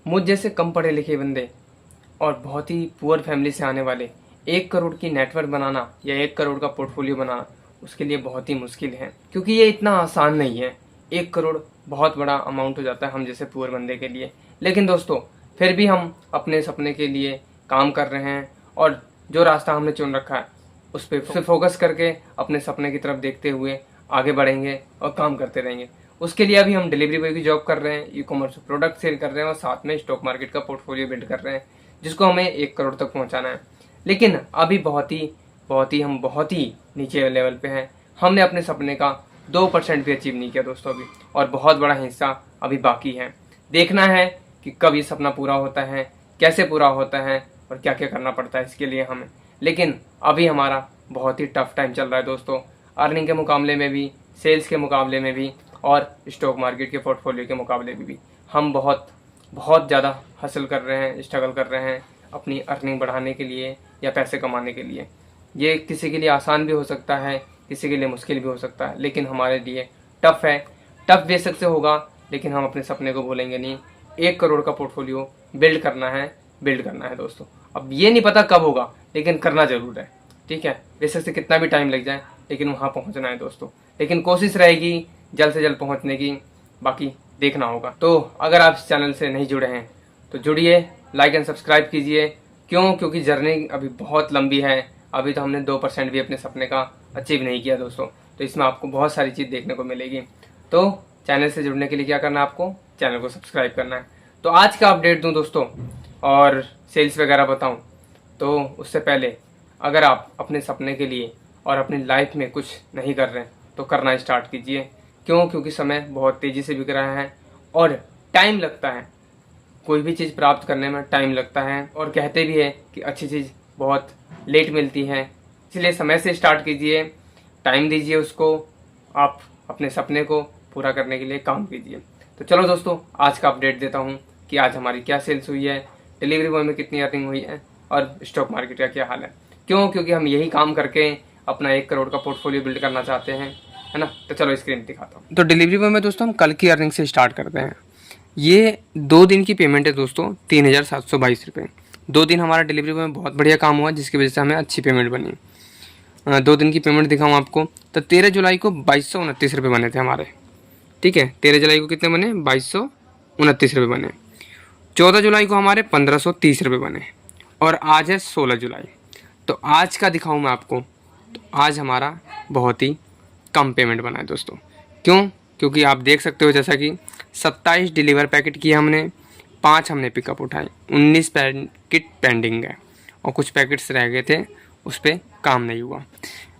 मुझ जैसे कम पढ़े लिखे बंदे और बहुत ही पुअर फैमिली से आने वाले 1 करोड़ की नेटवर्क बनाना या 1 करोड़ का पोर्टफोलियो बनाना उसके लिए बहुत ही मुश्किल है, क्योंकि ये इतना आसान नहीं है। 1 करोड़ बहुत बड़ा अमाउंट हो जाता है हम जैसे पुअर बंदे के लिए। लेकिन दोस्तों, फिर भी हम अपने सपने के लिए काम कर रहे हैं और जो रास्ता हमने चुन रखा है उस पर फोकस करके अपने सपने की तरफ देखते हुए आगे बढ़ेंगे और काम करते रहेंगे। उसके लिए अभी हम डिलीवरी बॉय की जॉब कर रहे हैं, ई कॉमर्स प्रोडक्ट सेल कर रहे हैं और साथ में स्टॉक मार्केट का पोर्टफोलियो बिल्ड कर रहे हैं, जिसको हमें 1 करोड़ तक पहुंचाना है। लेकिन अभी हम बहुत ही नीचे लेवल पे हैं। हमने अपने सपने का 2% भी अचीव नहीं किया दोस्तों अभी, और बहुत बड़ा हिस्सा अभी बाकी है। देखना है कि कब ये सपना पूरा होता है, कैसे पूरा होता है और क्या क्या करना पड़ता है इसके लिए हमें। लेकिन अभी हमारा बहुत ही टफ टाइम चल रहा है दोस्तों, अर्निंग के मुकाबले में भी, सेल्स के मुकाबले में भी और स्टॉक मार्केट के पोर्टफोलियो के मुकाबले में भी। हम बहुत ज़्यादा हसल कर रहे हैं, स्ट्रगल कर रहे हैं अपनी अर्निंग बढ़ाने के लिए या पैसे कमाने के लिए। ये किसी के लिए आसान भी हो सकता है, किसी के लिए मुश्किल भी हो सकता है, लेकिन हमारे लिए टफ है। टफ बेशक से होगा, लेकिन हम अपने सपने को भूलेंगे नहीं। 1 करोड़ का पोर्टफोलियो बिल्ड करना है दोस्तों। अब ये नहीं पता कब होगा, लेकिन करना जरूर है, ठीक है। बेशक से कितना भी टाइम लग जाए, लेकिन वहाँ पहुँचना है दोस्तों। लेकिन कोशिश रहेगी जल्द से जल्द पहुँचने की, बाकी देखना होगा। तो अगर आप इस चैनल से नहीं जुड़े हैं तो जुड़िए, लाइक एंड सब्सक्राइब कीजिए। क्यों? क्योंकि जर्नी अभी बहुत लंबी है। अभी तो हमने 2% भी अपने सपने का अचीव नहीं किया दोस्तों, तो इसमें आपको बहुत सारी चीज़ देखने को मिलेगी। तो चैनल से जुड़ने के लिए क्या करना है आपको? चैनल को सब्सक्राइब करना है। तो आज का अपडेट दूं दोस्तों और सेल्स वगैरह बताऊं, तो उससे पहले अगर आप अपने सपने के लिए और अपनी लाइफ में कुछ नहीं कर रहे हैं तो करना स्टार्ट कीजिए। क्यों? क्योंकि समय बहुत तेज़ी से बीत रहा है और टाइम लगता है। कोई भी चीज़ प्राप्त करने में टाइम लगता है, और कहते भी है कि अच्छी चीज़ बहुत लेट मिलती है। इसलिए समय से स्टार्ट कीजिए, टाइम दीजिए उसको, आप अपने सपने को पूरा करने के लिए काम कीजिए। तो चलो दोस्तों, आज का अपडेट देता हूँ कि आज हमारी क्या सेल्स हुई है, डिलीवरी बॉय में कितनी अर्निंग हुई है और स्टॉक मार्केट का क्या हाल है। क्यों? क्योंकि हम यही काम करके अपना 1 करोड़ का पोर्टफोलियो बिल्ड करना चाहते हैं, है ना। तो चलो स्क्रीन दिखाता हूँ। तो डिलीवरी बॉय में दोस्तों हम कल की अर्निंग से स्टार्ट करते हैं। ये 2 दिन की पेमेंट है दोस्तों, 3722 रुपये। 2 दिन हमारा डिलीवरी में बहुत बढ़िया काम हुआ, जिसकी वजह से हमें अच्छी पेमेंट बनी। 2 दिन की पेमेंट दिखाऊँ आपको, तो 13 जुलाई को 2229 रुपये बने थे हमारे, ठीक है। 13 जुलाई को कितने बने? 2229 रुपये बने। 14 जुलाई को हमारे 1530 रुपये बने, और आज है 16 जुलाई। तो आज का दिखाऊँ मैं आपको, तो आज हमारा बहुत ही कम पेमेंट बना है दोस्तों। क्यों? क्योंकि आप देख सकते हो जैसा कि 27 डिलीवर पैकेट किए हमने, 5 हमने पिकअप उठाए, 19 पैकेट पेंडिंग है और कुछ पैकेट्स रह गए थे, उस पर काम नहीं हुआ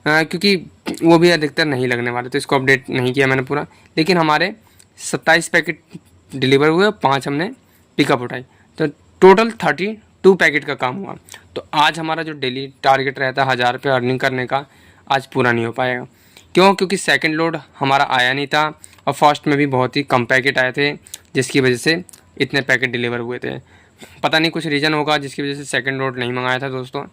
क्योंकि वो भी अधिकतर नहीं लगने वाले, तो इसको अपडेट नहीं किया मैंने पूरा। लेकिन हमारे 27 पैकेट डिलीवर हुए, 5 हमने पिकअप उठाई, तो टोटल 32 पैकेट का काम हुआ। तो आज हमारा जो डेली टारगेट रहता है 1000 रुपये अर्निंग करने का, आज पूरा नहीं हो पाएगा। क्यों? क्योंकि सेकंड लोड हमारा आया नहीं था और फर्स्ट में भी बहुत ही कम पैकेट आए थे, जिसकी वजह से इतने पैकेट डिलीवर हुए थे। पता नहीं कुछ रीज़न होगा जिसकी वजह से सेकंड लोड नहीं मंगाया था दोस्तों।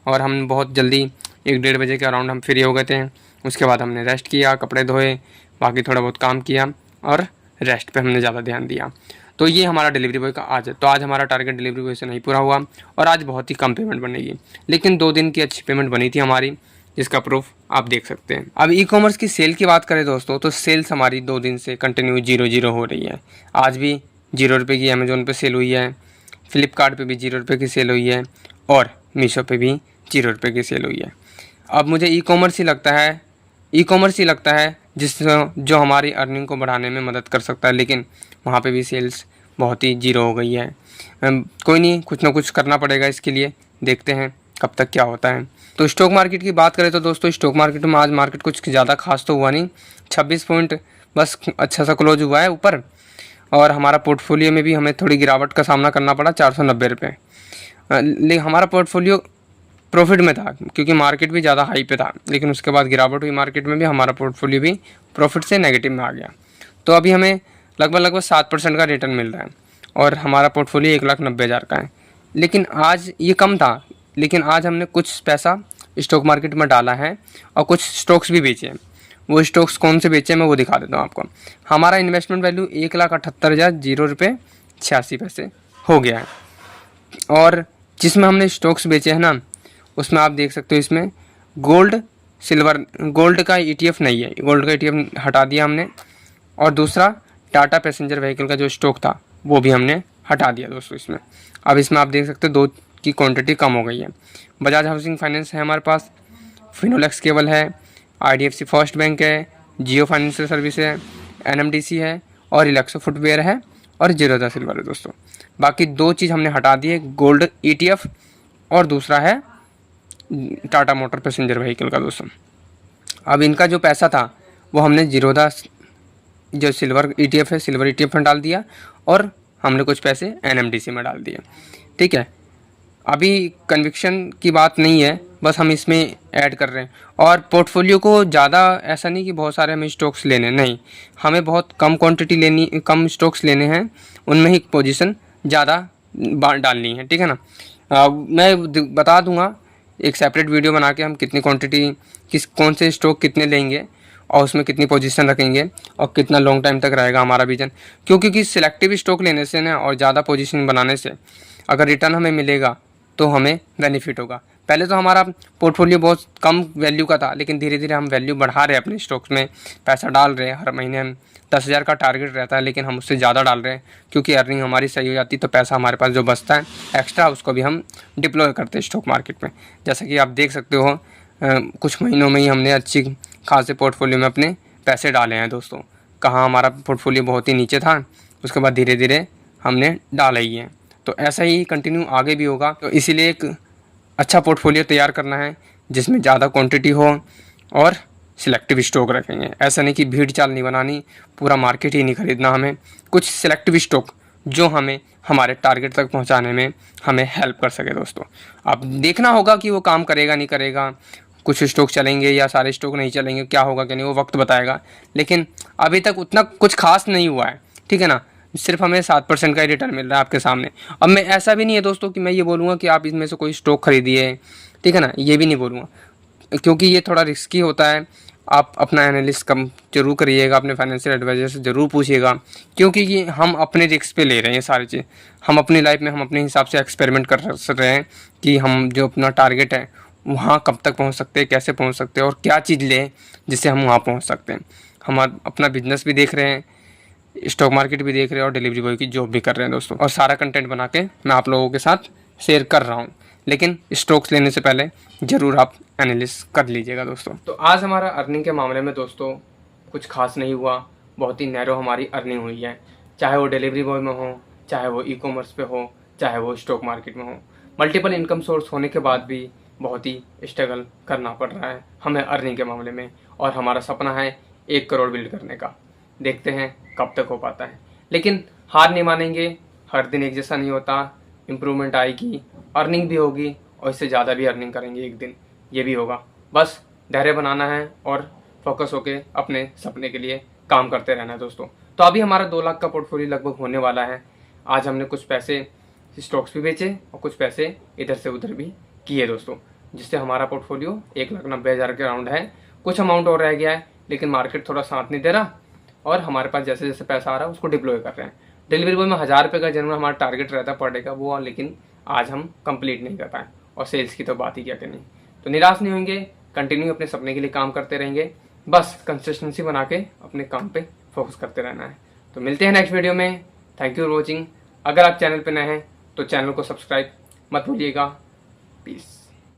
और हम बहुत जल्दी 1-1:30 बजे के अराउंड हम फ्री हो गए थे। उसके बाद हमने रेस्ट किया, कपड़े धोए, बाकी थोड़ा बहुत काम किया और रेस्ट पे हमने ज़्यादा ध्यान दिया। तो ये हमारा डिलीवरी बॉय का आज है। तो आज हमारा टारगेट डिलीवरी बॉय से नहीं पूरा हुआ और आज बहुत ही कम पेमेंट बनेगी, लेकिन 2 दिन की अच्छी पेमेंट बनी थी हमारी, जिसका प्रूफ आप देख सकते हैं। अब ई कॉमर्स की सेल की बात करें दोस्तों, तो सेल्स हमारी 2 दिन से कंटिन्यू 0-0 हो रही है। आज भी 0 रुपये की अमेज़ोन पे सेल हुई है, फ्लिपकार्ट पे भी 0 रुपये की सेल हुई है और मीशो पे भी 0 रुपये की सेल हुई है। अब मुझे ई कॉमर्स ही लगता है जो हमारी अर्निंग को बढ़ाने में मदद कर सकता है, लेकिन वहाँ पे भी सेल्स बहुत ही 0 हो गई है। कोई नहीं, कुछ ना कुछ करना पड़ेगा इसके लिए, देखते हैं कब तक क्या होता है। तो स्टॉक मार्केट की बात करें तो दोस्तों, स्टॉक मार्केट में आज मार्केट कुछ ज़्यादा खास तो हुआ नहीं, 26 पॉइंट बस अच्छा सा क्लोज हुआ है ऊपर। और हमारा पोर्टफोलियो में भी हमें थोड़ी गिरावट का सामना करना पड़ा, 490 रुपये। लेकिन हमारा पोर्टफोलियो प्रॉफिट में था क्योंकि मार्केट भी ज़्यादा हाई पे था, लेकिन उसके बाद गिरावट हुई मार्केट में भी, हमारा पोर्टफोलियो भी प्रॉफिट से नेगेटिव में आ गया। तो अभी हमें लगभग 7% का रिटर्न मिल रहा है और हमारा पोर्टफोलियो 1,90,000 का है। लेकिन आज ये कम था, लेकिन आज हमने कुछ पैसा स्टॉक मार्केट में डाला है और कुछ स्टॉक्स भी बेचे हैं। वो स्टॉक्स कौन से बेचे हैं मैं वो दिखा देता हूँ आपको। हमारा इन्वेस्टमेंट वैल्यू 1,78,086 रुपये हो गया है। और जिसमें हमने स्टॉक्स बेचे हैं ना, उसमें आप देख सकते हो इसमें गोल्ड सिल्वर, गोल्ड का ETF नहीं है, गोल्ड का ETF हटा दिया हमने। और दूसरा टाटा पैसेंजर व्हीकल का जो स्टॉक था वो भी हमने हटा दिया दोस्तों इसमें। अब इसमें आप देख सकते हो 2 की क्वांटिटी कम हो गई है। बजाज हाउसिंग फाइनेंस है हमारे पास, फिनोलेक्स केबल है, IDFC फर्स्ट बैंक है, जियो फाइनेंशियल सर्विस है, NMDC है, और रिलैक्सो फुटवेयर है, और जीरोधा सिल्वर है दोस्तों। बाकी 2 चीज़ हमने हटा दी है, गोल्ड ETF और दूसरा है टाटा मोटर पैसेंजर व्हीकल का दोस्तों। अब इनका जो पैसा था वो हमने जीरोधा जो सिल्वर ETF है, सिल्वर ETF में डाल दिया, और हमने कुछ पैसे NMDC में डाल दिए। ठीक है, अभी कन्विक्शन की बात नहीं है, बस हम इसमें ऐड कर रहे हैं। और पोर्टफोलियो को ज़्यादा ऐसा नहीं कि बहुत सारे हमें स्टॉक्स लेने, नहीं, हमें बहुत कम क्वांटिटी लेनी, कम स्टॉक्स लेने हैं, उनमें ही पोजीशन ज़्यादा डालनी है। ठीक है ना। मैं बता दूंगा एक सेपरेट वीडियो बना के हम कितनी क्वांटिटी, कौन से स्टॉक कितने लेंगे और उसमें कितनी पोजीशन रखेंगे और कितना लॉन्ग टाइम तक रहेगा हमारा विजन। क्योंकि सिलेक्टिव स्टॉक लेने से ना और ज़्यादा पोजीशन बनाने से अगर रिटर्न हमें मिलेगा तो हमें बेनिफिट होगा। पहले तो हमारा पोर्टफोलियो बहुत कम वैल्यू का था, लेकिन धीरे धीरे हम वैल्यू बढ़ा रहे हैं, अपने स्टॉक्स में पैसा डाल रहे हैं। हर महीने हम 10,000 का टारगेट रहता है, लेकिन हम उससे ज़्यादा डाल रहे हैं, क्योंकि अर्निंग हमारी सही हो जाती, तो पैसा हमारे पास जो बचता है एक्स्ट्रा, उसको भी हम डिप्लॉय करते हैं स्टॉक मार्केट में। जैसा कि आप देख सकते हो कुछ महीनों में ही हमने अच्छी खासे पोर्टफोलियो में अपने पैसे डाले हैं दोस्तों। कहाँ हमारा पोर्टफोलियो बहुत ही नीचे था, उसके बाद धीरे धीरे हमने डाला ही है। तो ऐसा ही कंटिन्यू आगे भी होगा। तो इसीलिए एक अच्छा पोर्टफोलियो तैयार करना है जिसमें ज़्यादा क्वांटिटी हो और सिलेक्टिव स्टॉक रखेंगे। ऐसा नहीं कि भीड़ चाल नहीं बनानी, पूरा मार्केट ही नहीं खरीदना हमें। कुछ सिलेक्टिव स्टॉक जो हमें हमारे टारगेट तक पहुंचाने में हमें हेल्प कर सके दोस्तों। अब देखना होगा कि वो काम करेगा नहीं करेगा, कुछ स्टॉक चलेंगे या सारे स्टॉक नहीं चलेंगे, क्या होगा क्या नहीं, वो वक्त बताएगा। लेकिन अभी तक उतना कुछ खास नहीं हुआ है। ठीक है ना, सिर्फ हमें 7% का ही रिटर्न मिल रहा है आपके सामने। अब मैं ऐसा भी नहीं है दोस्तों कि मैं ये बोलूँगा कि आप इसमें से कोई स्टॉक खरीदिए, ठीक है ना, ये भी नहीं बोलूँगा, क्योंकि ये थोड़ा रिस्की होता है। आप अपना एनालिस्ट कम जरूर करिएगा, अपने फाइनेंशियल एडवाइजर से ज़रूर पूछिएगा, क्योंकि ये हम अपने रिस्क पे ले रहे हैं ये सारी चीज़। हम अपनी लाइफ में हम अपने हिसाब से एक्सपेरिमेंट कर रहे हैं कि हम जो अपना टारगेट है वहाँ कब तक पहुँच सकते हैं, कैसे पहुँच सकते हैं, और क्या चीज़ लें जिससे हम वहाँ पहुँच सकते हैं। हम अपना बिजनेस भी देख रहे हैं, स्टॉक मार्केट भी देख रहे हैं, और डिलीवरी बॉय की जॉब भी कर रहे हैं दोस्तों। और सारा कंटेंट बना के मैं आप लोगों के साथ शेयर कर रहा हूँ। लेकिन स्टॉक्स लेने से पहले ज़रूर आप एनालिसिस कर लीजिएगा दोस्तों। तो आज हमारा अर्निंग के मामले में दोस्तों कुछ खास नहीं हुआ, बहुत ही नैरो हमारी अर्निंग हुई है। चाहे वो डिलीवरी बॉय में हो, चाहे वो ई-कॉमर्स पे हो, चाहे वो स्टॉक मार्केट में हो। मल्टीपल इनकम सोर्स होने के बाद भी बहुत ही स्ट्रगल करना पड़ रहा है हमें अर्निंग के मामले में। और हमारा सपना है 1 करोड़ बिल्ड करने का। देखते हैं कब तक हो पाता है, लेकिन हार नहीं मानेंगे। हर दिन एक जैसा नहीं होता, इम्प्रूवमेंट आएगी, अर्निंग भी होगी, और इससे ज़्यादा भी अर्निंग करेंगे एक दिन, ये भी होगा। बस धैर्य बनाना है और फोकस होके अपने सपने के लिए काम करते रहना है दोस्तों। तो अभी हमारा 2 लाख का पोर्टफोलियो लगभग होने वाला है। आज हमने कुछ पैसे स्टॉक्स भी बेचे और कुछ पैसे इधर से उधर भी किए दोस्तों, जिससे हमारा पोर्टफोलियो 1,90,000 के अराउंड है। कुछ अमाउंट और रह गया है, लेकिन मार्केट थोड़ा साथ नहीं दे रहा, और हमारे पास जैसे जैसे पैसा आ रहा है उसको डिप्लॉय कर रहे हैं। डिलीवरी बॉय में 1,000 रुपये का जनरल हमारा टारगेट रहता है पर डे का, वो लेकिन आज हम कंप्लीट नहीं कर पाए, और सेल्स की तो बात ही क्या करनी। तो निराश नहीं होंगे, कंटिन्यू अपने सपने के लिए काम करते रहेंगे। बस कंसिस्टेंसी बना के अपने काम पे फोकस करते रहना है। तो मिलते हैं नेक्स्ट वीडियो में। Thank you for watching. अगर आप चैनल पे नए हैं तो चैनल को सब्सक्राइब मत भूलिएगा। पीस।